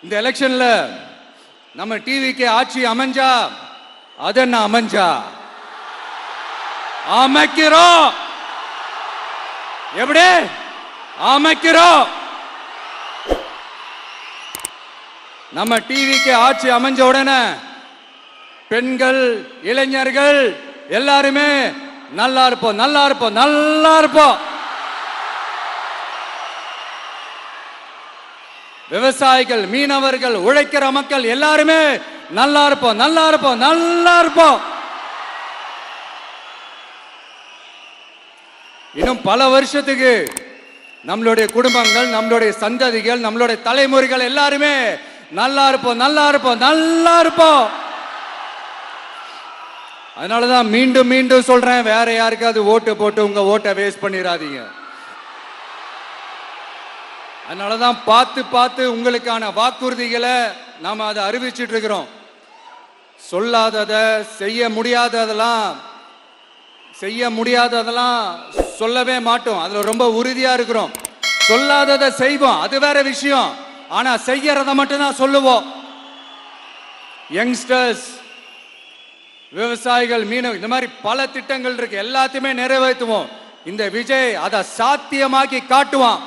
இந்த எலெக்ஷன்ல நம்ம டிவிக்கு ஆட்சி அமைஞ்சா அது என்ன அமைஞ்சா அமைக்கிறோம். எப்படி அமைக்கிறோம்? நம்ம டிவிக்கு ஆட்சி அமைஞ்ச உடனே பெண்கள் இளைஞர்கள் எல்லாருமே நல்லா இருப்போம், நல்லா இருப்போம், நல்லா இருப்போம். விவசாயிகள், மீனவர்கள், உழைக்கிற மக்கள் எல்லாருமே நல்லா இருப்போம், நல்லா இருப்போம், நல்லா இருப்போம். இன்னும் பல வருஷத்துக்கு நம்மளுடைய குடும்பங்கள், நம்மளுடைய சந்ததிகள், நம்மளுடைய தலைமுறைகள் எல்லாருமே நல்லா இருப்போம், நல்லா இருப்போம், நல்லா இருப்போம். அதனாலதான் மீண்டும் மீண்டும் சொல்றேன், வேற யாருக்காவது ஓட்டு போட்டு உங்க ஓட்டை வேஸ்ட் பண்ணிடாதீங்க. அதனாலதான் பார்த்து பார்த்து உங்களுக்கான வாக்குறுதிகளை நாம அதை அறிவிச்சிட்டு இருக்கிறோம். சொல்லாதத செய்ய முடியாததெல்லாம் சொல்லவே மாட்டோம். அதுல ரொம்ப உறுதியா இருக்கிறோம். சொல்லாததை செய்வோம், அது வேற விஷயம். ஆனா செய்யறத மட்டும்தான் சொல்லுவோம். யங்ஸ்டர்ஸ், விவசாயிகள், மீனவ, இந்த மாதிரி பல திட்டங்கள் இருக்கு. எல்லாத்தையுமே நிறைவேற்றுவோம். இந்த விஜய் அதை சாத்தியமாக்கி காட்டுவான்.